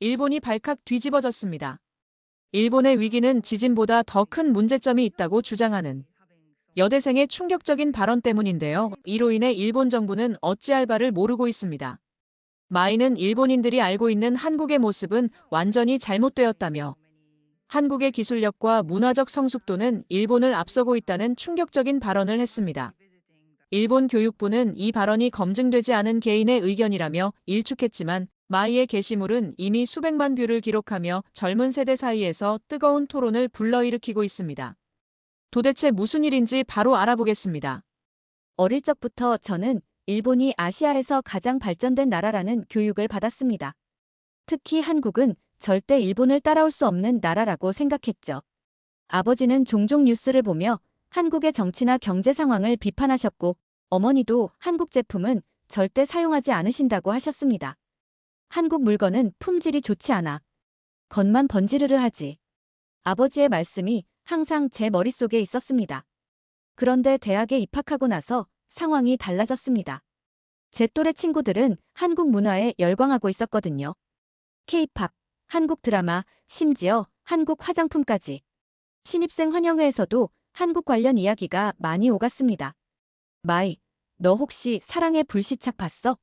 일본이 발칵 뒤집어졌습니다. 일본의 위기는 지진보다 더 큰 문제점이 있다고 주장하는 여대생의 충격적인 발언 때문인데요. 이로 인해 일본 정부는 어찌할 바를 모르고 있습니다. 마이는 일본인들이 알고 있는 한국의 모습은 완전히 잘못되었다며 한국의 기술력과 문화적 성숙도는 일본을 앞서고 있다는 충격적인 발언을 했습니다. 일본 교육부는 이 발언이 검증되지 않은 개인의 의견이라며 일축했지만 마이의 게시물은 이미 수백만 뷰를 기록하며 젊은 세대 사이에서 뜨거운 토론을 불러일으키고 있습니다. 도대체 무슨 일인지 바로 알아보겠습니다. 어릴 적부터 저는 일본이 아시아에서 가장 발전된 나라라는 교육을 받았습니다. 특히 한국은 절대 일본을 따라올 수 없는 나라라고 생각했죠. 아버지는 종종 뉴스를 보며 한국의 정치나 경제 상황을 비판하셨고, 어머니도 한국 제품은 절대 사용하지 않으신다고 하셨습니다. 한국 물건은 품질이 좋지 않아. 겉만 번지르르 하지. 아버지의 말씀이 항상 제 머릿속에 있었습니다. 그런데 대학에 입학하고 나서 상황이 달라졌습니다. 제 또래 친구들은 한국 문화에 열광하고 있었거든요. K-팝, 한국 드라마, 심지어 한국 화장품까지. 신입생 환영회에서도 한국 관련 이야기가 많이 오갔습니다. 마이, 너 혹시 사랑의 불시착 봤어?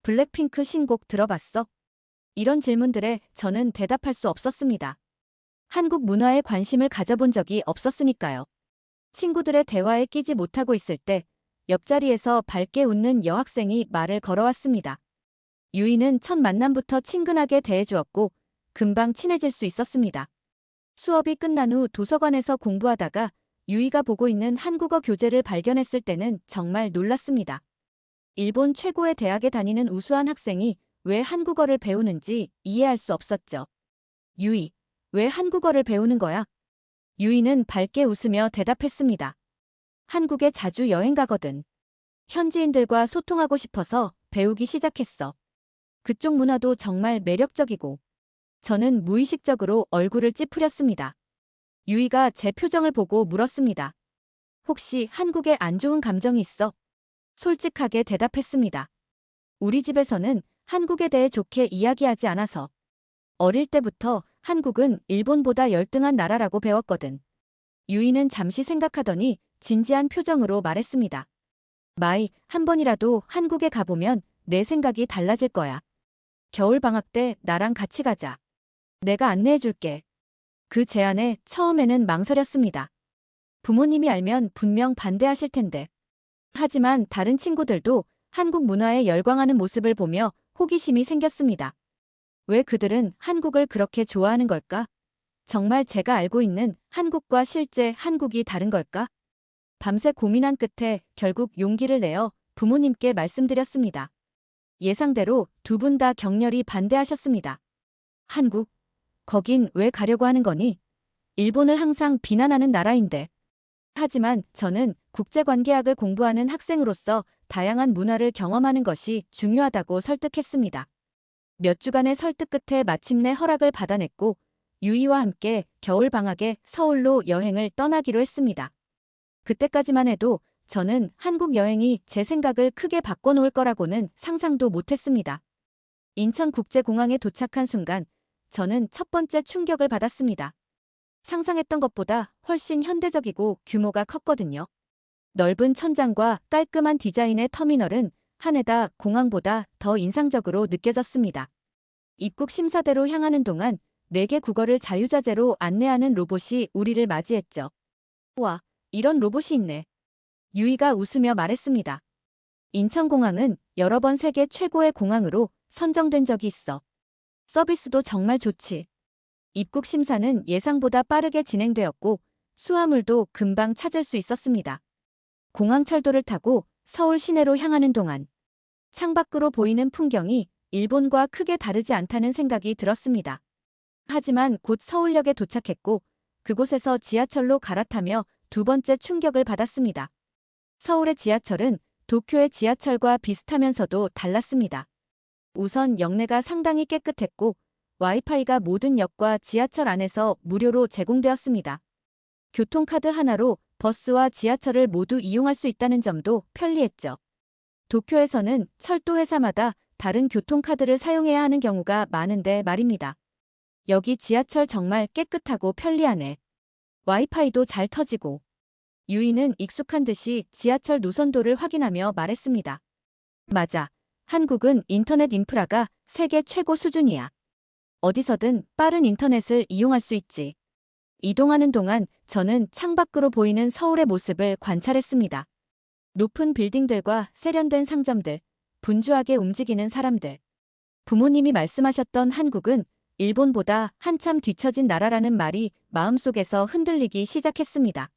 블랙핑크 신곡 들어봤어? 이런 질문들에 저는 대답할 수 없었습니다. 한국 문화에 관심을 가져본 적이 없었으니까요. 친구들의 대화에 끼지 못하고 있을 때 옆자리에서 밝게 웃는 여학생이 말을 걸어왔습니다. 유이는 첫 만남부터 친근하게 대해주었고 금방 친해질 수 있었습니다. 수업이 끝난 후 도서관에서 공부하다가 유이가 보고 있는 한국어 교재를 발견했을 때는 정말 놀랐습니다. 일본 최고의 대학에 다니는 우수한 학생이 왜 한국어를 배우는지 이해할 수 없었죠. 유이, 왜 한국어를 배우는 거야? 유이는 밝게 웃으며 대답했습니다. 한국에 자주 여행 가거든. 현지인들과 소통하고 싶어서 배우기 시작했어. 그쪽 문화도 정말 매력적이고. 저는 무의식적으로 얼굴을 찌푸렸습니다. 유이가 제 표정을 보고 물었습니다. 혹시 한국에 안 좋은 감정이 있어? 솔직하게 대답했습니다. 우리 집에서는 한국에 대해 좋게 이야기하지 않아서. 어릴 때부터 한국은 일본보다 열등한 나라라고 배웠거든. 유이는 잠시 생각하더니 진지한 표정으로 말했습니다. 마이, 한 번이라도 한국에 가보면 내 생각이 달라질 거야. 겨울 방학 때 나랑 같이 가자. 내가 안내해줄게. 그 제안에 처음에는 망설였습니다. 부모님이 알면 분명 반대하실 텐데. 하지만 다른 친구들도 한국 문화에 열광하는 모습을 보며 호기심이 생겼습니다. 왜 그들은 한국을 그렇게 좋아하는 걸까? 정말 제가 알고 있는 한국과 실제 한국이 다른 걸까? 밤새 고민한 끝에 결국 용기를 내어 부모님께 말씀드렸습니다. 예상대로 두 분 다 격렬히 반대하셨습니다. 한국? 거긴 왜 가려고 하는 거니? 일본을 항상 비난하는 나라인데. 하지만 저는 국제관계학을 공부하는 학생으로서 다양한 문화를 경험하는 것이 중요하다고 설득했습니다. 몇 주간의 설득 끝에 마침내 허락을 받아냈고 유이와 함께 겨울 방학에 서울로 여행을 떠나기로 했습니다. 그때까지만 해도 저는 한국 여행이 제 생각을 크게 바꿔놓을 거라고는 상상도 못했습니다. 인천국제공항에 도착한 순간 저는 첫 번째 충격을 받았습니다. 상상했던 것보다 훨씬 현대적이고 규모가 컸거든요. 넓은 천장과 깔끔한 디자인의 터미널은 한에다 공항보다 더 인상적으로 느껴졌습니다. 입국 심사대로 향하는 동안 4개 국어를 자유자재로 안내하는 로봇이 우리를 맞이했죠. 우와, 이런 로봇이 있네. 유이가 웃으며 말했습니다. 인천공항은 여러 번 세계 최고의 공항으로 선정된 적이 있어. 서비스도 정말 좋지. 입국 심사는 예상보다 빠르게 진행되었고 수화물도 금방 찾을 수 있었습니다. 공항 철도를 타고 서울 시내로 향하는 동안 창밖으로 보이는 풍경이 일본과 크게 다르지 않다는 생각이 들었습니다. 하지만 곧 서울역에 도착했고 그곳에서 지하철로 갈아타며 두 번째 충격을 받았습니다. 서울의 지하철은 도쿄의 지하철과 비슷하면서도 달랐습니다. 우선 역내가 상당히 깨끗했고 와이파이가 모든 역과 지하철 안에서 무료로 제공되었습니다. 교통카드 하나로 버스와 지하철을 모두 이용할 수 있다는 점도 편리했죠. 도쿄에서는 철도 회사마다 다른 교통카드를 사용해야 하는 경우가 많은데 말입니다. 여기 지하철 정말 깨끗하고 편리하네. 와이파이도 잘 터지고. 유이는 익숙한 듯이 지하철 노선도를 확인하며 말했습니다. 맞아. 한국은 인터넷 인프라가 세계 최고 수준이야. 어디서든 빠른 인터넷을 이용할 수 있지. 이동하는 동안 저는 창밖으로 보이는 서울의 모습을 관찰했습니다. 높은 빌딩들과 세련된 상점들, 분주하게 움직이는 사람들. 부모님이 말씀하셨던 한국은 일본보다 한참 뒤처진 나라라는 말이 마음속에서 흔들리기 시작했습니다.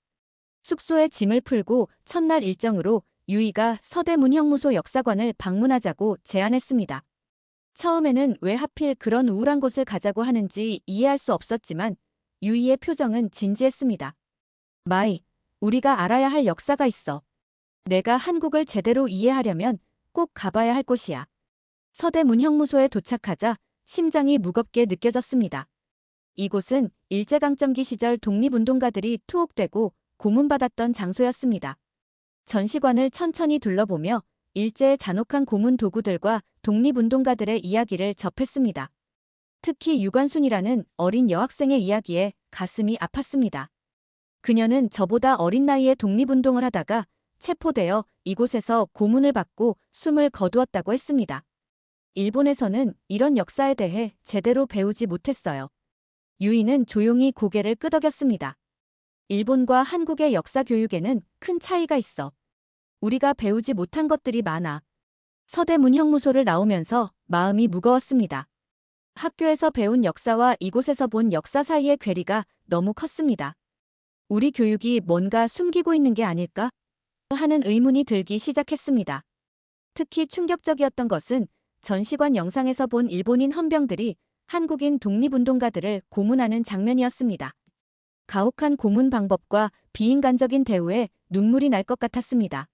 숙소에 짐을 풀고 첫날 일정으로 유이가 서대문형무소 역사관을 방문하자고 제안했습니다. 처음에는 왜 하필 그런 우울한 곳을 가자고 하는지 이해할 수 없었지만 유이의 표정은 진지했습니다. 마이, 우리가 알아야 할 역사가 있어. 내가 한국을 제대로 이해하려면 꼭 가봐야 할 곳이야. 서대문형무소에 도착하자 심장이 무겁게 느껴졌습니다. 이곳은 일제강점기 시절 독립운동가들이 투옥되고 고문받았던 장소였습니다. 전시관을 천천히 둘러보며 일제의 잔혹한 고문 도구들과 독립운동가들의 이야기를 접했습니다. 특히 유관순이라는 어린 여학생의 이야기에 가슴이 아팠습니다. 그녀는 저보다 어린 나이에 독립운동을 하다가 체포되어 이곳에서 고문을 받고 숨을 거두었다고 했습니다. 일본에서는 이런 역사에 대해 제대로 배우지 못했어요. 유이는 조용히 고개를 끄덕였습니다. 일본과 한국의 역사 교육에는 큰 차이가 있어. 우리가 배우지 못한 것들이 많아. 서대문형무소를 나오면서 마음이 무거웠습니다. 학교에서 배운 역사와 이곳에서 본 역사 사이의 괴리가 너무 컸습니다. 우리 교육이 뭔가 숨기고 있는 게 아닐까? 하는 의문이 들기 시작했습니다. 특히 충격적이었던 것은 전시관 영상에서 본 일본인 헌병들이 한국인 독립운동가들을 고문하는 장면이었습니다. 가혹한 고문 방법과 비인간적인 대우에 눈물이 날 것 같았습니다.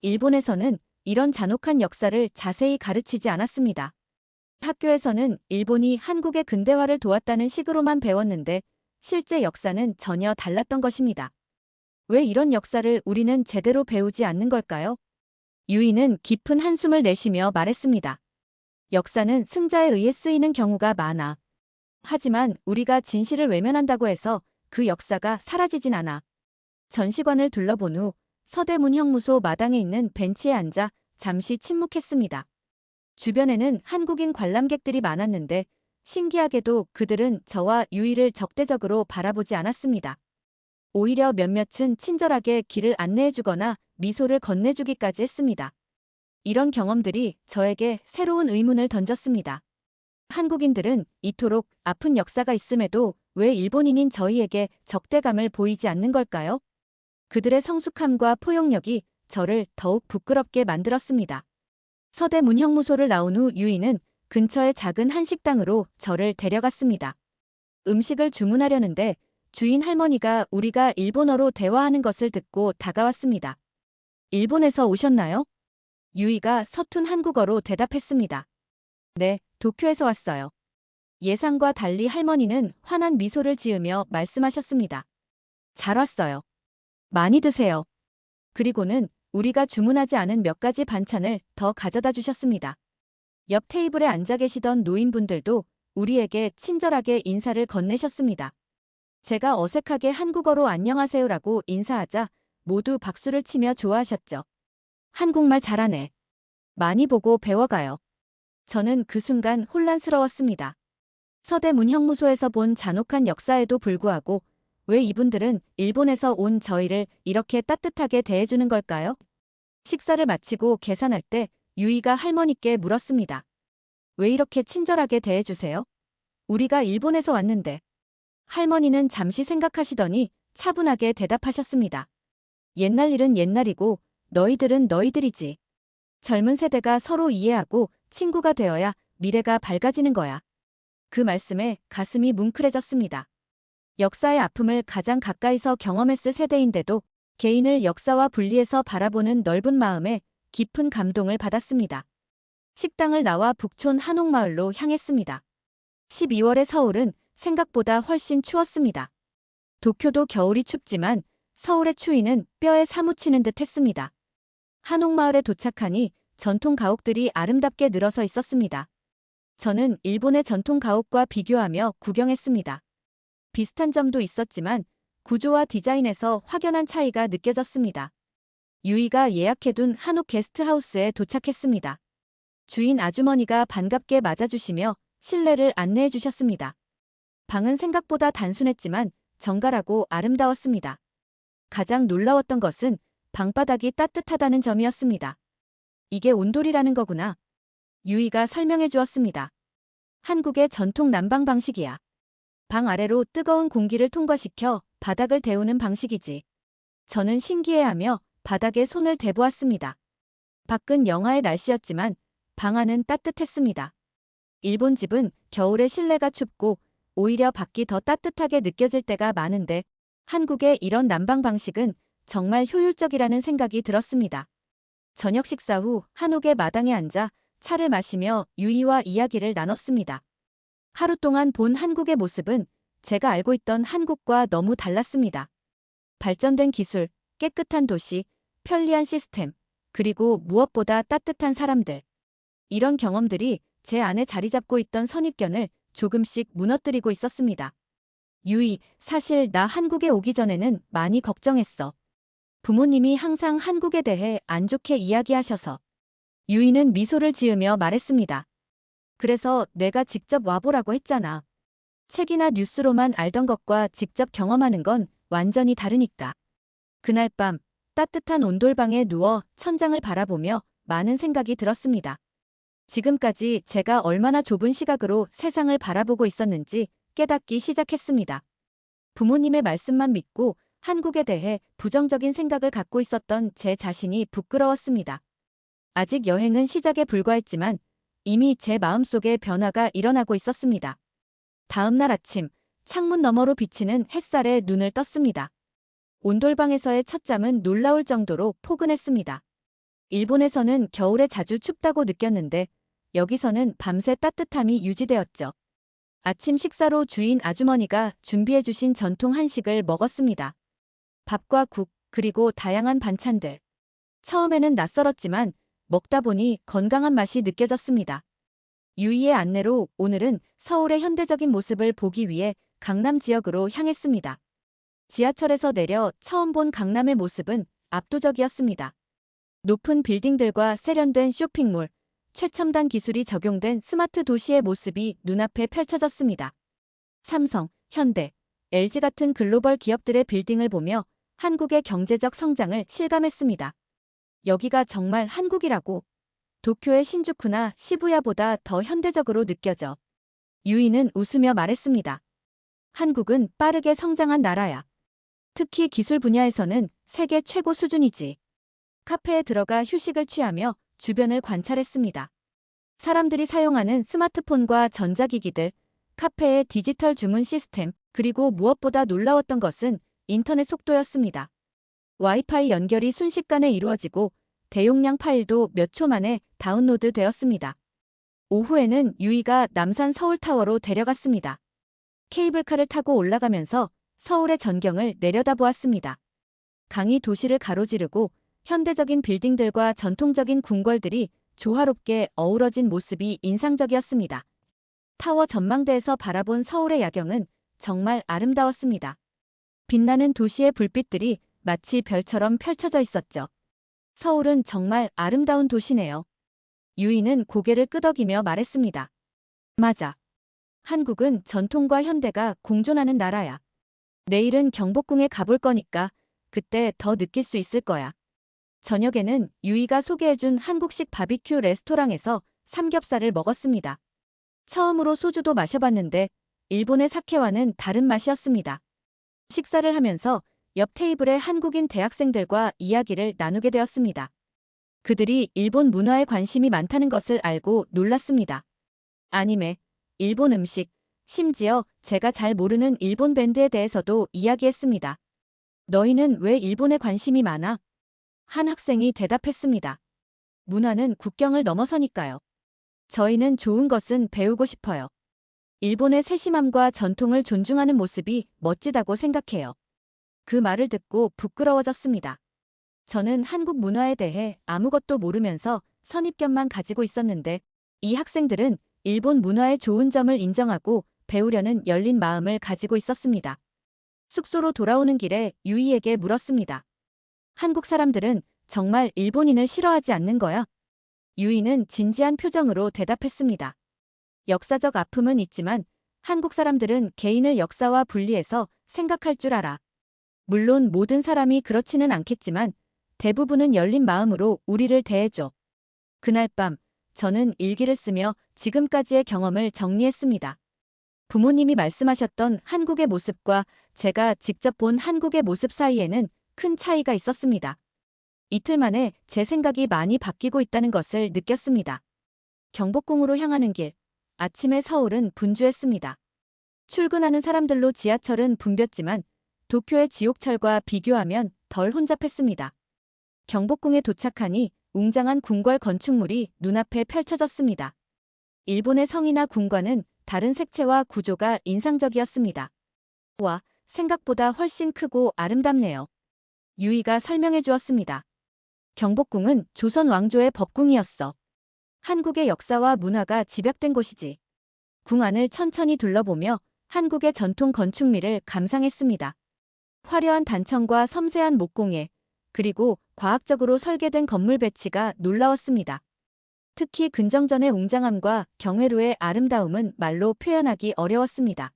일본에서는 이런 잔혹한 역사를 자세히 가르치지 않았습니다. 학교에서는 일본이 한국의 근대화를 도왔다는 식으로만 배웠는데 실제 역사는 전혀 달랐던 것입니다. 왜 이런 역사를 우리는 제대로 배우지 않는 걸까요? 유이는 깊은 한숨을 내쉬며 말했습니다. 역사는 승자에 의해 쓰이는 경우가 많아. 하지만 우리가 진실을 외면한다고 해서 그 역사가 사라지진 않아. 전시관을 둘러본 후 서대문형무소 마당에 있는 벤치에 앉아 잠시 침묵했습니다. 주변에는 한국인 관람객들이 많았는데 신기하게도 그들은 저와 유이를 적대적으로 바라보지 않았습니다. 오히려 몇몇은 친절하게 길을 안내해주거나 미소를 건네주기까지 했습니다. 이런 경험들이 저에게 새로운 의문을 던졌습니다. 한국인들은 이토록 아픈 역사가 있음에도 왜 일본인인 저희에게 적대감을 보이지 않는 걸까요? 그들의 성숙함과 포용력이 저를 더욱 부끄럽게 만들었습니다. 서대문형무소를 나온 후 유이는 근처의 작은 한식당으로 저를 데려갔습니다. 음식을 주문하려는데 주인 할머니가 우리가 일본어로 대화하는 것을 듣고 다가왔습니다. 일본에서 오셨나요? 유이가 서툰 한국어로 대답했습니다. 네, 도쿄에서 왔어요. 예상과 달리 할머니는 환한 미소를 지으며 말씀하셨습니다. 잘 왔어요. 많이 드세요. 그리고는 우리가 주문하지 않은 몇 가지 반찬을 더 가져다 주셨습니다. 옆 테이블에 앉아 계시던 노인분들도 우리에게 친절하게 인사를 건네셨습니다. 제가 어색하게 한국어로 안녕하세요라고 인사하자 모두 박수를 치며 좋아하셨죠. 한국말 잘하네. 많이 보고 배워가요. 저는 그 순간 혼란스러웠습니다. 서대문형무소에서 본 잔혹한 역사에도 불구하고 왜 이분들은 일본에서 온 저희를 이렇게 따뜻하게 대해주는 걸까요? 식사를 마치고 계산할 때 유이가 할머니께 물었습니다. 왜 이렇게 친절하게 대해주세요? 우리가 일본에서 왔는데. 할머니는 잠시 생각하시더니 차분하게 대답하셨습니다. 옛날 일은 옛날이고 너희들은 너희들이지. 젊은 세대가 서로 이해하고 친구가 되어야 미래가 밝아지는 거야. 그 말씀에 가슴이 뭉클해졌습니다. 역사의 아픔을 가장 가까이서 경험했을 세대인데도 개인을 역사와 분리해서 바라보는 넓은 마음에 깊은 감동을 받았습니다. 식당을 나와 북촌 한옥마을로 향했습니다. 12월의 서울은 생각보다 훨씬 추웠습니다. 도쿄도 겨울이 춥지만 서울의 추위는 뼈에 사무치는 듯 했습니다. 한옥마을에 도착하니 전통 가옥들이 아름답게 늘어서 있었습니다. 저는 일본의 전통 가옥과 비교하며 구경했습니다. 비슷한 점도 있었지만 구조와 디자인에서 확연한 차이가 느껴졌습니다. 유이가 예약해둔 한옥 게스트하우스에 도착했습니다. 주인 아주머니가 반갑게 맞아주시며 실내를 안내해 주셨습니다. 방은 생각보다 단순했지만 정갈하고 아름다웠습니다. 가장 놀라웠던 것은 방바닥이 따뜻하다는 점이었습니다. 이게 온돌이라는 거구나. 유이가 설명해 주었습니다. 한국의 전통 난방 방식이야. 방 아래로 뜨거운 공기를 통과시켜 바닥을 데우는 방식이지. 저는 신기해하며 바닥에 손을 대보았습니다. 밖은 영하의 날씨였지만 방 안은 따뜻했습니다. 일본 집은 겨울에 실내가 춥고 오히려 밖이 더 따뜻하게 느껴질 때가 많은데 한국의 이런 난방 방식은 정말 효율적이라는 생각이 들었습니다. 저녁 식사 후 한옥의 마당에 앉아 차를 마시며 유이와 이야기를 나눴습니다. 하루 동안 본 한국의 모습은 제가 알고 있던 한국과 너무 달랐습니다. 발전된 기술, 깨끗한 도시, 편리한 시스템, 그리고 무엇보다 따뜻한 사람들. 이런 경험들이 제 안에 자리 잡고 있던 선입견을 조금씩 무너뜨리고 있었습니다. 유이, 사실 나 한국에 오기 전에는 많이 걱정했어. 부모님이 항상 한국에 대해 안 좋게 이야기하셔서. 유이는 미소를 지으며 말했습니다. 그래서 내가 직접 와보라고 했잖아. 책이나 뉴스로만 알던 것과 직접 경험하는 건 완전히 다르니까. 그날 밤 따뜻한 온돌방에 누워 천장을 바라보며 많은 생각이 들었습니다. 지금까지 제가 얼마나 좁은 시각으로 세상을 바라보고 있었는지 깨닫기 시작했습니다. 부모님의 말씀만 믿고 한국에 대해 부정적인 생각을 갖고 있었던 제 자신이 부끄러웠습니다. 아직 여행은 시작에 불과했지만 이미 제 마음속에 변화가 일어나고 있었습니다. 다음 날 아침, 창문 너머로 비치는 햇살에 눈을 떴습니다. 온돌방에서의 첫잠은 놀라울 정도로 포근했습니다. 일본에서는 겨울에 자주 춥다고 느꼈는데 여기서는 밤새 따뜻함이 유지되었죠. 아침 식사로 주인 아주머니가 준비해 주신 전통 한식을 먹었습니다. 밥과 국, 그리고 다양한 반찬들. 처음에는 낯설었지만 먹다 보니 건강한 맛이 느껴졌습니다. 유이의 안내로 오늘은 서울의 현대적인 모습을 보기 위해 강남 지역으로 향했습니다. 지하철에서 내려 처음 본 강남의 모습은 압도적이었습니다. 높은 빌딩들과 세련된 쇼핑몰, 최첨단 기술이 적용된 스마트 도시의 모습이 눈앞에 펼쳐졌습니다. 삼성, 현대, LG 같은 글로벌 기업들의 빌딩을 보며 한국의 경제적 성장을 실감했습니다. 여기가 정말 한국이라고. 도쿄의 신주쿠나 시부야보다 더 현대적으로 느껴져. 유이는 웃으며 말했습니다. 한국은 빠르게 성장한 나라야. 특히 기술 분야에서는 세계 최고 수준이지. 카페에 들어가 휴식을 취하며 주변을 관찰했습니다. 사람들이 사용하는 스마트폰과 전자기기들, 카페의 디지털 주문 시스템, 그리고 무엇보다 놀라웠던 것은 인터넷 속도였습니다. 와이파이 연결이 순식간에 이루어지고 대용량 파일도 몇 초 만에 다운로드 되었습니다. 오후에는 유이가 남산 서울타워로 데려갔습니다. 케이블카를 타고 올라가면서 서울의 전경을 내려다보았습니다. 강이 도시를 가로지르고 현대적인 빌딩들과 전통적인 궁궐들이 조화롭게 어우러진 모습이 인상적이었습니다. 타워 전망대에서 바라본 서울의 야경은 정말 아름다웠습니다. 빛나는 도시의 불빛들이 마치 별처럼 펼쳐져 있었죠. 서울은 정말 아름다운 도시네요. 유이는 고개를 끄덕이며 말했습니다. 맞아. 한국은 전통과 현대가 공존하는 나라야. 내일은 경복궁에 가볼 거니까 그때 더 느낄 수 있을 거야. 저녁에는 유이가 소개해준 한국식 바비큐 레스토랑에서 삼겹살을 먹었습니다. 처음으로 소주도 마셔봤는데 일본의 사케와는 다른 맛이었습니다. 식사를 하면서 옆 테이블의 한국인 대학생들과 이야기를 나누게 되었습니다. 그들이 일본 문화에 관심이 많다는 것을 알고 놀랐습니다. 아니메, 일본 음식, 심지어 제가 잘 모르는 일본 밴드에 대해서도 이야기했습니다. 너희는 왜 일본에 관심이 많아? 한 학생이 대답했습니다. 문화는 국경을 넘어서니까요. 저희는 좋은 것은 배우고 싶어요. 일본의 세심함과 전통을 존중하는 모습이 멋지다고 생각해요. 그 말을 듣고 부끄러워졌습니다. 저는 한국 문화에 대해 아무것도 모르면서 선입견만 가지고 있었는데 이 학생들은 일본 문화의 좋은 점을 인정하고 배우려는 열린 마음을 가지고 있었습니다. 숙소로 돌아오는 길에 유이에게 물었습니다. 한국 사람들은 정말 일본인을 싫어하지 않는 거야? 유이는 진지한 표정으로 대답했습니다. 역사적 아픔은 있지만 한국 사람들은 개인을 역사와 분리해서 생각할 줄 알아. 물론 모든 사람이 그렇지는 않겠지만 대부분은 열린 마음으로 우리를 대해줘. 그날 밤 저는 일기를 쓰며 지금까지의 경험을 정리했습니다. 부모님이 말씀하셨던 한국의 모습과 제가 직접 본 한국의 모습 사이에는 큰 차이가 있었습니다. 이틀 만에 제 생각이 많이 바뀌고 있다는 것을 느꼈습니다. 경복궁으로 향하는 길. 아침에 서울은 분주했습니다. 출근하는 사람들로 지하철은 붐볐지만 도쿄의 지옥철과 비교하면 덜 혼잡했습니다. 경복궁에 도착하니 웅장한 궁궐 건축물이 눈앞에 펼쳐졌습니다. 일본의 성이나 궁궐은 다른 색채와 구조가 인상적이었습니다. 와, 생각보다 훨씬 크고 아름답네요. 유이가 설명해 주었습니다. 경복궁은 조선 왕조의 법궁이었어. 한국의 역사와 문화가 집약된 곳이지. 궁 안을 천천히 둘러보며 한국의 전통 건축미를 감상했습니다. 화려한 단청과 섬세한 목공예, 그리고 과학적으로 설계된 건물 배치가 놀라웠습니다. 특히 근정전의 웅장함과 경회로의 아름다움은 말로 표현하기 어려웠습니다.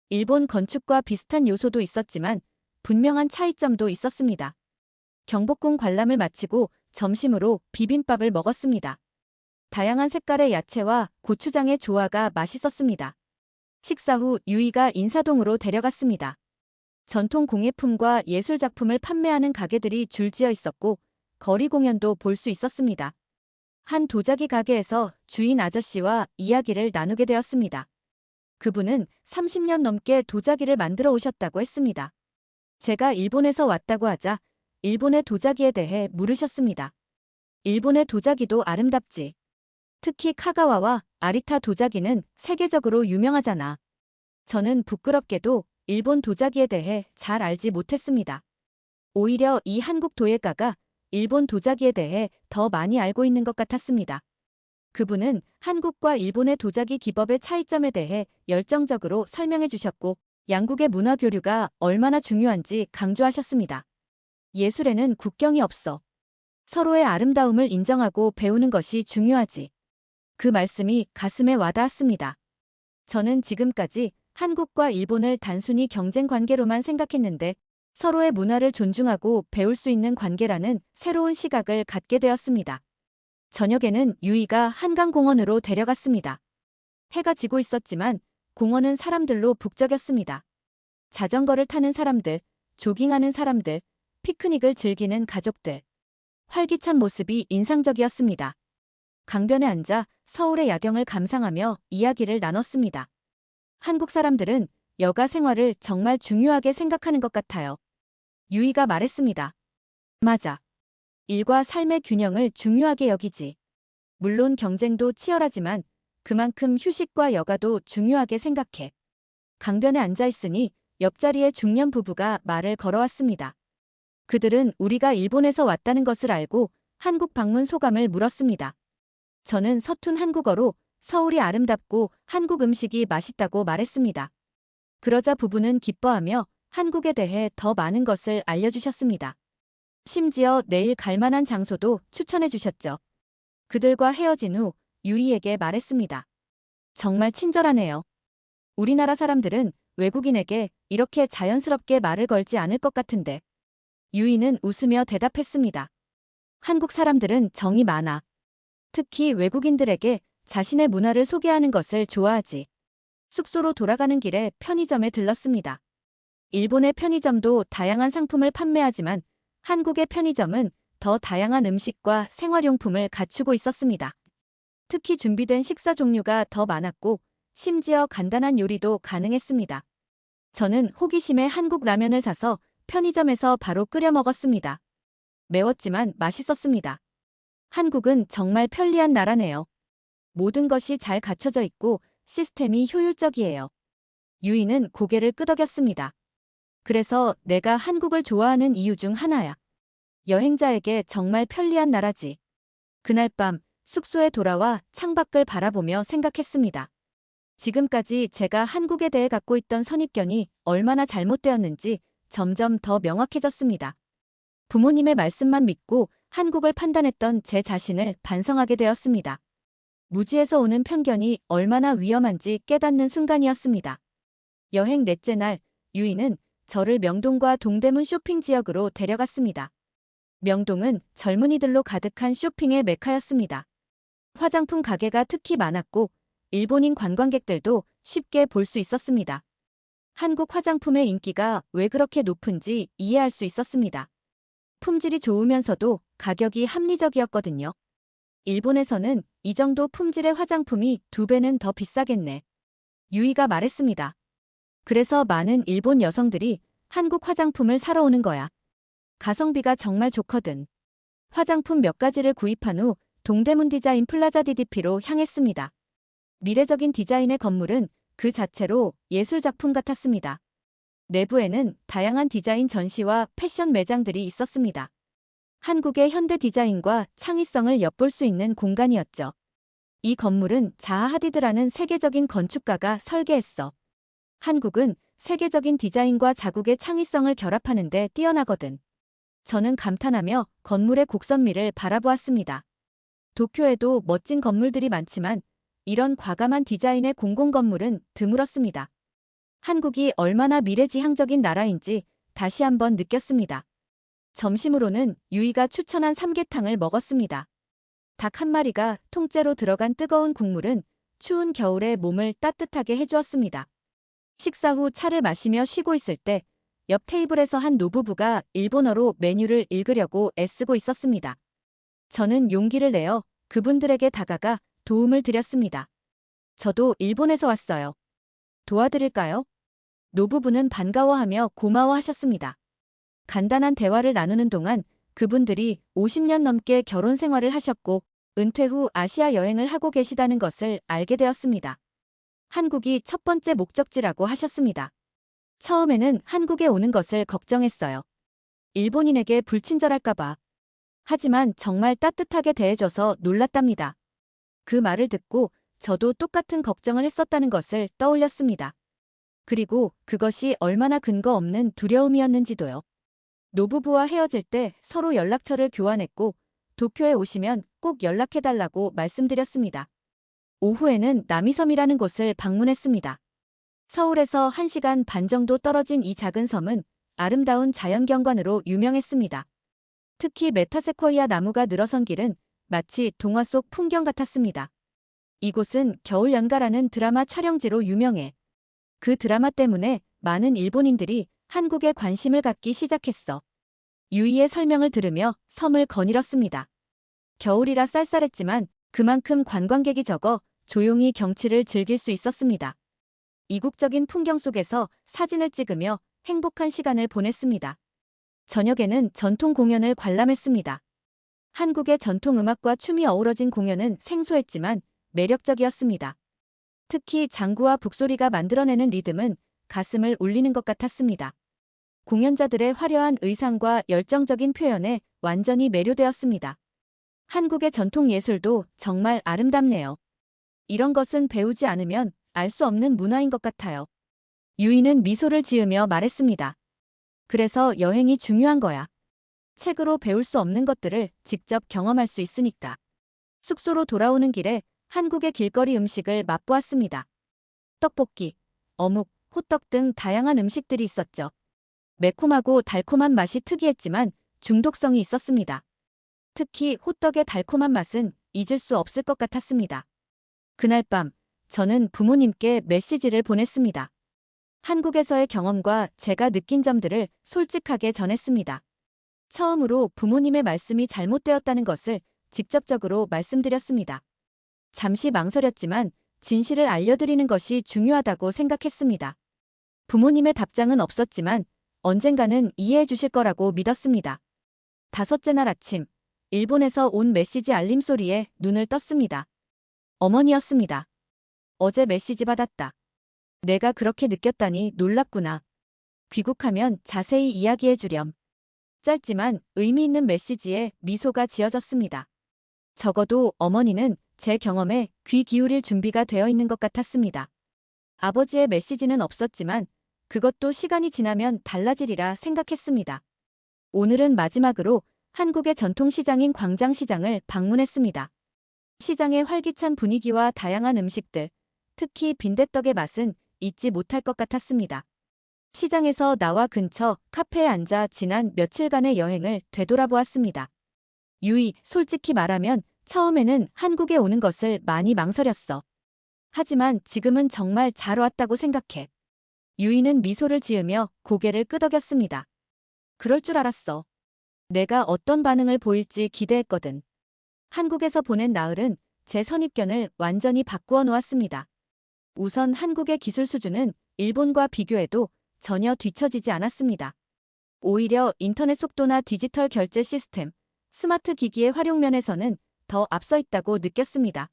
일본 건축과 비슷한 요소도 있었지만 분명한 차이점도 있었습니다. 경복궁 관람을 마치고 점심으로 비빔밥을 먹었습니다. 다양한 색깔의 야채와 고추장의 조화가 맛있었습니다. 식사 후 유이가 인사동으로 데려갔습니다. 전통 공예품과 예술작품을 판매하는 가게들이 줄지어 있었고 거리 공연도 볼 수 있었습니다. 한 도자기 가게에서 주인 아저씨와 이야기를 나누게 되었습니다. 그분은 30년 넘게 도자기를 만들어 오셨다고 했습니다. 제가 일본에서 왔다고 하자 일본의 도자기에 대해 물으셨습니다. 일본의 도자기도 아름답지. 특히 카가와와 아리타 도자기는 세계적으로 유명하잖아. 저는 부끄럽게도 일본 도자기에 대해 잘 알지 못했습니다. 오히려 이 한국 도예가가 일본 도자기에 대해 더 많이 알고 있는 것 같았습니다. 그분은 한국과 일본의 도자기 기법의 차이점에 대해 열정적으로 설명해 주셨고 양국의 문화 교류가 얼마나 중요한지 강조하셨습니다. 예술에는 국경이 없어. 서로의 아름다움을 인정하고 배우는 것이 중요하지. 그 말씀이 가슴에 와닿았습니다. 저는 지금까지 한국과 일본을 단순히 경쟁 관계로만 생각했는데 서로의 문화를 존중하고 배울 수 있는 관계라는 새로운 시각을 갖게 되었습니다. 저녁에는 유이가 한강공원으로 데려갔습니다. 해가 지고 있었지만 공원은 사람들로 북적였습니다. 자전거를 타는 사람들, 조깅하는 사람들, 피크닉을 즐기는 가족들. 활기찬 모습이 인상적이었습니다. 강변에 앉아 서울의 야경을 감상하며 이야기를 나눴습니다. 한국 사람들은 여가 생활을 정말 중요하게 생각하는 것 같아요. 유이가 말했습니다. 맞아. 일과 삶의 균형을 중요하게 여기지. 물론 경쟁도 치열하지만 그만큼 휴식과 여가도 중요하게 생각해. 강변에 앉아 있으니 옆자리의 중년 부부가 말을 걸어왔습니다. 그들은 우리가 일본에서 왔다는 것을 알고 한국 방문 소감을 물었습니다. 저는 서툰 한국어로 서울이 아름답고 한국 음식이 맛있다고 말했습니다. 그러자 부부는 기뻐하며 한국에 대해 더 많은 것을 알려주셨습니다. 심지어 내일 갈 만한 장소도 추천해 주셨죠. 그들과 헤어진 후 유이에게 말했습니다. 정말 친절하네요. 우리나라 사람들은 외국인에게 이렇게 자연스럽게 말을 걸지 않을 것 같은데. 유이는 웃으며 대답했습니다. 한국 사람들은 정이 많아. 특히 외국인들에게 자신의 문화를 소개하는 것을 좋아하지. 숙소로 돌아가는 길에 편의점에 들렀습니다. 일본의 편의점도 다양한 상품을 판매하지만 한국의 편의점은 더 다양한 음식과 생활용품을 갖추고 있었습니다. 특히 준비된 식사 종류가 더 많았고 심지어 간단한 요리도 가능했습니다. 저는 호기심에 한국 라면을 사서 편의점에서 바로 끓여 먹었습니다. 매웠지만 맛있었습니다. 한국은 정말 편리한 나라네요. 모든 것이 잘 갖춰져 있고 시스템이 효율적이에요. 유이는 고개를 끄덕였습니다. 그래서 내가 한국을 좋아하는 이유 중 하나야. 여행자에게 정말 편리한 나라지. 그날 밤 숙소에 돌아와 창밖을 바라보며 생각했습니다. 지금까지 제가 한국에 대해 갖고 있던 선입견이 얼마나 잘못되었는지 점점 더 명확해졌습니다. 부모님의 말씀만 믿고 한국을 판단했던 제 자신을 반성하게 되었습니다. 무지에서 오는 편견이 얼마나 위험한지 깨닫는 순간이었습니다. 여행 넷째 날, 유이는 저를 명동과 동대문 쇼핑 지역으로 데려갔습니다. 명동은 젊은이들로 가득한 쇼핑의 메카였습니다. 화장품 가게가 특히 많았고 일본인 관광객들도 쉽게 볼 수 있었습니다. 한국 화장품의 인기가 왜 그렇게 높은지 이해할 수 있었습니다. 품질이 좋으면서도 가격이 합리적이었거든요. 일본에서는 이 정도 품질의 화장품이 2배는 더 비싸겠네. 유이가 말했습니다. 그래서 많은 일본 여성들이 한국 화장품을 사러 오는 거야. 가성비가 정말 좋거든. 화장품 몇 가지를 구입한 후 동대문 디자인 플라자 DDP로 향했습니다. 미래적인 디자인의 건물은 그 자체로 예술작품 같았습니다. 내부에는 다양한 디자인 전시와 패션 매장들이 있었습니다. 한국의 현대 디자인과 창의성을 엿볼 수 있는 공간이었죠. 이 건물은 자하 하디드라는 세계적인 건축가가 설계했어. 한국은 세계적인 디자인과 자국의 창의성을 결합하는 데 뛰어나거든. 저는 감탄하며 건물의 곡선미를 바라보았습니다. 도쿄에도 멋진 건물들이 많지만 이런 과감한 디자인의 공공건물은 드물었습니다. 한국이 얼마나 미래지향적인 나라인지 다시 한번 느꼈습니다. 점심으로는 유이가 추천한 삼계탕을 먹었습니다. 닭 한 마리가 통째로 들어간 뜨거운 국물은 추운 겨울에 몸을 따뜻하게 해주었습니다. 식사 후 차를 마시며 쉬고 있을 때 옆 테이블에서 한 노부부가 일본어로 메뉴를 읽으려고 애쓰고 있었습니다. 저는 용기를 내어 그분들에게 다가가 도움을 드렸습니다. 저도 일본에서 왔어요. 도와드릴까요? 노부부는 반가워하며 고마워하셨습니다. 간단한 대화를 나누는 동안 그분들이 50년 넘게 결혼 생활을 하셨고 은퇴 후 아시아 여행을 하고 계시다는 것을 알게 되었습니다. 한국이 첫 번째 목적지라고 하셨습니다. 처음에는 한국에 오는 것을 걱정했어요. 일본인에게 불친절할까봐. 하지만 정말 따뜻하게 대해줘서 놀랐답니다. 그 말을 듣고 저도 똑같은 걱정을 했었다는 것을 떠올렸습니다. 그리고 그것이 얼마나 근거 없는 두려움이었는지도요. 노부부와 헤어질 때 서로 연락처를 교환했고 도쿄에 오시면 꼭 연락해달라고 말씀드렸습니다. 오후에는 남이섬이라는 곳을 방문했습니다. 서울에서 1시간 반 정도 떨어진 이 작은 섬은 아름다운 자연경관으로 유명했습니다. 특히 메타세코이아 나무가 늘어선 길은 마치 동화 속 풍경 같았습니다. 이곳은 겨울연가라는 드라마 촬영지로 유명해. 그 드라마 때문에 많은 일본인들이 한국에 관심을 갖기 시작했어. 유이의 설명을 들으며 섬을 거닐었습니다. 겨울이라 쌀쌀했지만 그만큼 관광객이 적어 조용히 경치를 즐길 수 있었습니다. 이국적인 풍경 속에서 사진을 찍으며 행복한 시간을 보냈습니다. 저녁에는 전통 공연을 관람했습니다. 한국의 전통 음악과 춤이 어우러진 공연은 생소했지만 매력적이었습니다. 특히 장구와 북소리가 만들어내는 리듬은 가슴을 울리는 것 같았습니다. 공연자들의 화려한 의상과 열정적인 표현에 완전히 매료되었습니다. 한국의 전통 예술도 정말 아름답네요. 이런 것은 배우지 않으면 알 수 없는 문화인 것 같아요. 유이는 미소를 지으며 말했습니다. 그래서 여행이 중요한 거야. 책으로 배울 수 없는 것들을 직접 경험할 수 있으니까. 숙소로 돌아오는 길에 한국의 길거리 음식을 맛보았습니다. 떡볶이, 어묵, 호떡 등 다양한 음식들이 있었죠. 매콤하고 달콤한 맛이 특이했지만 중독성이 있었습니다. 특히 호떡의 달콤한 맛은 잊을 수 없을 것 같았습니다. 그날 밤, 저는 부모님께 메시지를 보냈습니다. 한국에서의 경험과 제가 느낀 점들을 솔직하게 전했습니다. 처음으로 부모님의 말씀이 잘못되었다는 것을 직접적으로 말씀드렸습니다. 잠시 망설였지만 진실을 알려드리는 것이 중요하다고 생각했습니다. 부모님의 답장은 없었지만 언젠가는 이해해 주실 거라고 믿었습니다. 5째 날 아침, 일본에서 온 메시지 알림 소리에 눈을 떴습니다. 어머니였습니다. 어제 메시지 받았다. 내가 그렇게 느꼈다니 놀랍구나. 귀국하면 자세히 이야기해 주렴. 짧지만 의미 있는 메시지에 미소가 지어졌습니다. 적어도 어머니는 제 경험에 귀 기울일 준비가 되어 있는 것 같았습니다. 아버지의 메시지는 없었지만 그것도 시간이 지나면 달라지리라 생각했습니다. 오늘은 마지막으로 한국의 전통시장인 광장시장을 방문했습니다. 시장의 활기찬 분위기와 다양한 음식들, 특히 빈대떡의 맛은 잊지 못할 것 같았습니다. 시장에서 나와 근처 카페에 앉아 지난 며칠간의 여행을 되돌아보았습니다. 유이, 솔직히 말하면 처음에는 한국에 오는 것을 많이 망설였어. 하지만 지금은 정말 잘 왔다고 생각해. 유이는 미소를 지으며 고개를 끄덕였습니다. 그럴 줄 알았어. 내가 어떤 반응을 보일지 기대했거든. 한국에서 보낸 나흘은 제 선입견을 완전히 바꾸어 놓았습니다. 우선 한국의 기술 수준은 일본과 비교해도 전혀 뒤처지지 않았습니다. 오히려 인터넷 속도나 디지털 결제 시스템, 스마트 기기의 활용 면에서는 더 앞서 있다고 느꼈습니다.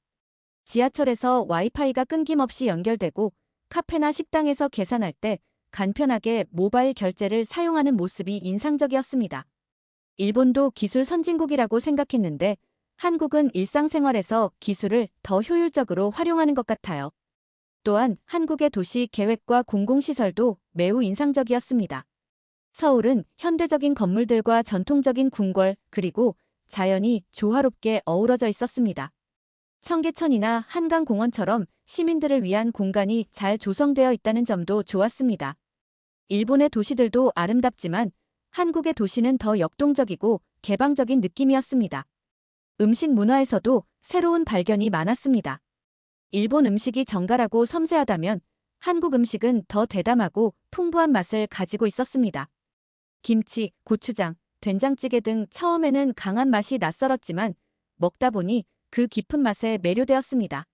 지하철에서 와이파이가 끊김없이 연결되고 카페나 식당에서 계산할 때 간편하게 모바일 결제를 사용하는 모습이 인상적이었습니다. 일본도 기술 선진국이라고 생각했는데 한국은 일상생활에서 기술을 더 효율적으로 활용하는 것 같아요. 또한 한국의 도시 계획과 공공시설도 매우 인상적이었습니다. 서울은 현대적인 건물들과 전통적인 궁궐 그리고 자연이 조화롭게 어우러져 있었습니다. 청계천이나 한강공원처럼 시민들을 위한 공간이 잘 조성되어 있다는 점도 좋았습니다. 일본의 도시들도 아름답지만 한국의 도시는 더 역동적이고 개방적인 느낌이었습니다. 음식 문화에서도 새로운 발견이 많았습니다. 일본 음식이 정갈하고 섬세하다면 한국 음식은 더 대담하고 풍부한 맛을 가지고 있었습니다. 김치, 고추장, 된장찌개 등 처음에는 강한 맛이 낯설었지만 먹다 보니 그 깊은 맛에 매료되었습니다.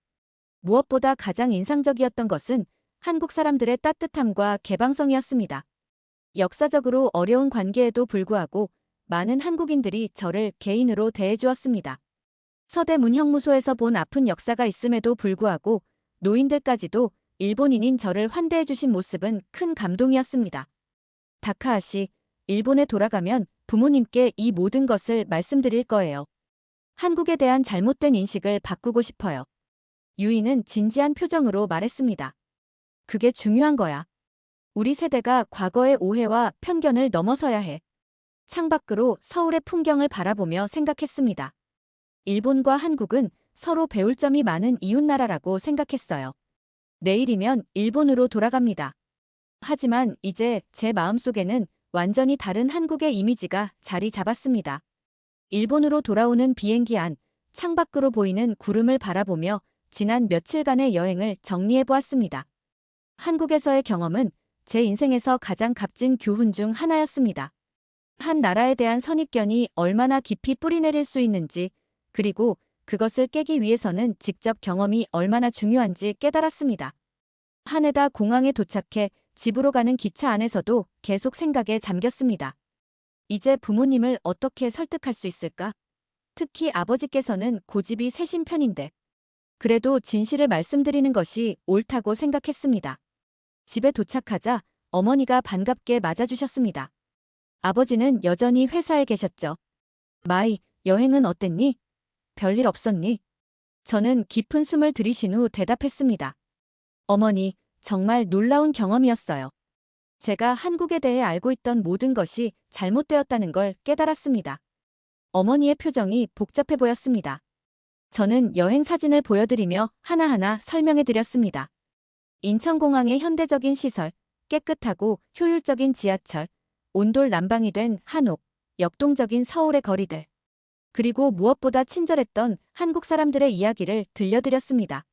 무엇보다 가장 인상적이었던 것은 한국 사람들의 따뜻함과 개방성이었습니다. 역사적으로 어려운 관계에도 불구하고 많은 한국인들이 저를 개인으로 대해주었습니다. 서대문 형무소에서 본 아픈 역사가 있음에도 불구하고 노인들까지도 일본인인 저를 환대해주신 모습은 큰 감동이었습니다. 다카하시, 일본에 돌아가면 부모님께 이 모든 것을 말씀드릴 거예요. 한국에 대한 잘못된 인식을 바꾸고 싶어요. 유이는 진지한 표정으로 말했습니다. 그게 중요한 거야. 우리 세대가 과거의 오해와 편견을 넘어서야 해. 창밖으로 서울의 풍경을 바라보며 생각했습니다. 일본과 한국은 서로 배울 점이 많은 이웃나라라고 생각했어요. 내일이면 일본으로 돌아갑니다. 하지만 이제 제 마음속에는 완전히 다른 한국의 이미지가 자리 잡았습니다. 일본으로 돌아오는 비행기 안, 창밖으로 보이는 구름을 바라보며 지난 며칠간의 여행을 정리해 보았습니다. 한국에서의 경험은 제 인생에서 가장 값진 교훈 중 하나였습니다. 한 나라에 대한 선입견이 얼마나 깊이 뿌리내릴 수 있는지, 그리고 그것을 깨기 위해서는 직접 경험이 얼마나 중요한지 깨달았습니다. 하네다 공항에 도착해 집으로 가는 기차 안에서도 계속 생각에 잠겼습니다. 이제 부모님을 어떻게 설득할 수 있을까? 특히 아버지께서는 고집이 세신 편인데. 그래도 진실을 말씀드리는 것이 옳다고 생각했습니다. 집에 도착하자 어머니가 반갑게 맞아주셨습니다. 아버지는 여전히 회사에 계셨죠. 마이, 여행은 어땠니? 별일 없었니? 저는 깊은 숨을 들이신 후 대답했습니다. 어머니, 정말 놀라운 경험이었어요. 제가 한국에 대해 알고 있던 모든 것이 잘못되었다는 걸 깨달았습니다. 어머니의 표정이 복잡해 보였습니다. 저는 여행 사진을 보여드리며 하나하나 설명해 드렸습니다. 인천공항의 현대적인 시설, 깨끗하고 효율적인 지하철, 온돌 난방이 된 한옥, 역동적인 서울의 거리들. 그리고 무엇보다 친절했던 한국 사람들의 이야기를 들려드렸습니다.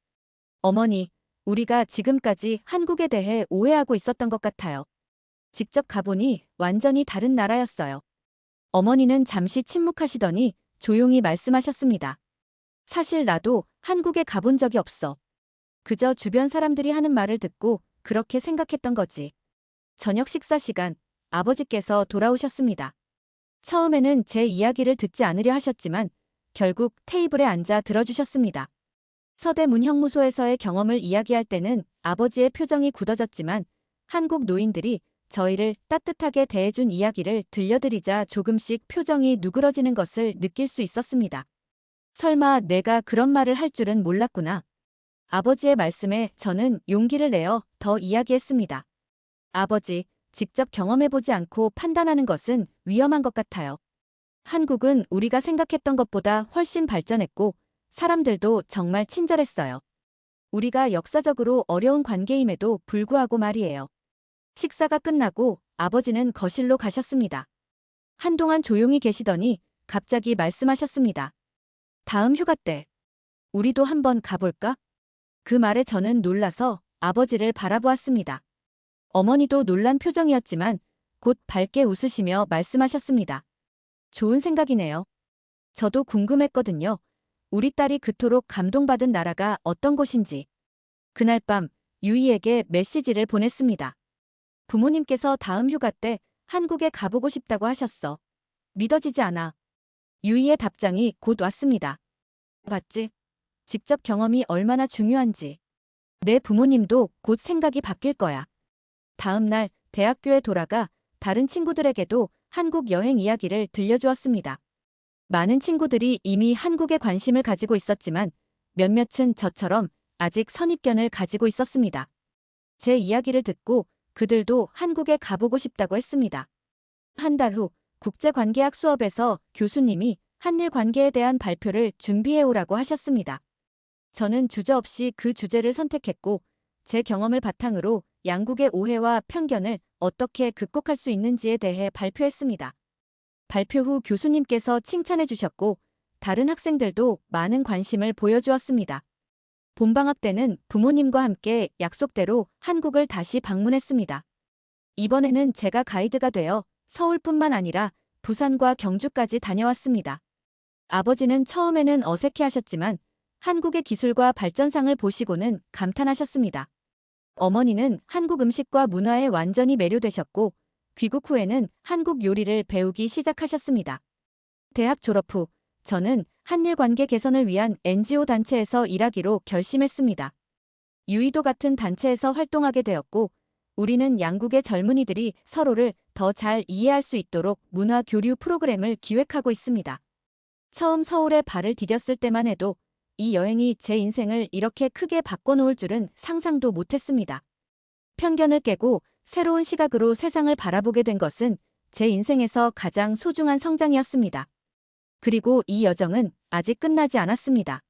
어머니, 우리가 지금까지 한국에 대해 오해하고 있었던 것 같아요. 직접 가보니 완전히 다른 나라였어요. 어머니는 잠시 침묵하시더니 조용히 말씀하셨습니다. 사실 나도 한국에 가본 적이 없어. 그저 주변 사람들이 하는 말을 듣고 그렇게 생각했던 거지. 저녁 식사 시간, 아버지께서 돌아오셨습니다. 처음에는 제 이야기를 듣지 않으려 하셨지만 결국 테이블에 앉아 들어주셨습니다. 서대문 형무소에서의 경험을 이야기할 때는 아버지의 표정이 굳어졌지만 한국 노인들이 저희를 따뜻하게 대해준 이야기를 들려드리자 조금씩 표정이 누그러지는 것을 느낄 수 있었습니다. 설마 내가 그런 말을 할 줄은 몰랐구나. 아버지의 말씀에 저는 용기를 내어 더 이야기했습니다. 아버지, 직접 경험해보지 않고 판단하는 것은 위험한 것 같아요. 한국은 우리가 생각했던 것보다 훨씬 발전했고 사람들도 정말 친절했어요. 우리가 역사적으로 어려운 관계임에도 불구하고 말이에요. 식사가 끝나고 아버지는 거실로 가셨습니다. 한동안 조용히 계시더니 갑자기 말씀하셨습니다. 다음 휴가 때 우리도 한번 가볼까? 그 말에 저는 놀라서 아버지를 바라보았습니다. 어머니도 놀란 표정이었지만 곧 밝게 웃으시며 말씀하셨습니다. 좋은 생각이네요. 저도 궁금했거든요. 우리 딸이 그토록 감동받은 나라가 어떤 곳인지. 그날 밤 유이에게 메시지를 보냈습니다. 부모님께서 다음 휴가 때 한국에 가보고 싶다고 하셨어. 믿어지지 않아. 유이의 답장이 곧 왔습니다. 봤지? 직접 경험이 얼마나 중요한지. 내 부모님도 곧 생각이 바뀔 거야. 다음 날 대학교에 돌아가 다른 친구들에게도 한국 여행 이야기를 들려주었습니다. 많은 친구들이 이미 한국에 관심을 가지고 있었지만 몇몇은 저처럼 아직 선입견을 가지고 있었습니다. 제 이야기를 듣고 그들도 한국에 가보고 싶다고 했습니다. 한 달 후 국제관계학 수업에서 교수님이 한일 관계에 대한 발표를 준비해오라고 하셨습니다. 저는 주저없이 그 주제를 선택했고 제 경험을 바탕으로 양국의 오해와 편견을 어떻게 극복할 수 있는지에 대해 발표했습니다. 발표 후 교수님께서 칭찬해 주셨고 다른 학생들도 많은 관심을 보여주었습니다. 봄방학 때는 부모님과 함께 약속대로 한국을 다시 방문했습니다. 이번에는 제가 가이드가 되어 서울뿐만 아니라 부산과 경주까지 다녀왔습니다. 아버지는 처음에는 어색해하셨지만 한국의 기술과 발전상을 보시고는 감탄하셨습니다. 어머니는 한국 음식과 문화에 완전히 매료되셨고 귀국 후에는 한국 요리를 배우기 시작하셨습니다. 대학 졸업 후 저는 한일 관계 개선을 위한 NGO 단체에서 일하기로 결심했습니다. 유이도 같은 단체에서 활동하게 되었고 우리는 양국의 젊은이들이 서로를 더 잘 이해할 수 있도록 문화 교류 프로그램을 기획하고 있습니다. 처음 서울에 발을 디뎠을 때만 해도 이 여행이 제 인생을 이렇게 크게 바꿔놓을 줄은 상상도 못했습니다. 편견을 깨고 새로운 시각으로 세상을 바라보게 된 것은 제 인생에서 가장 소중한 성장이었습니다. 그리고 이 여정은 아직 끝나지 않았습니다.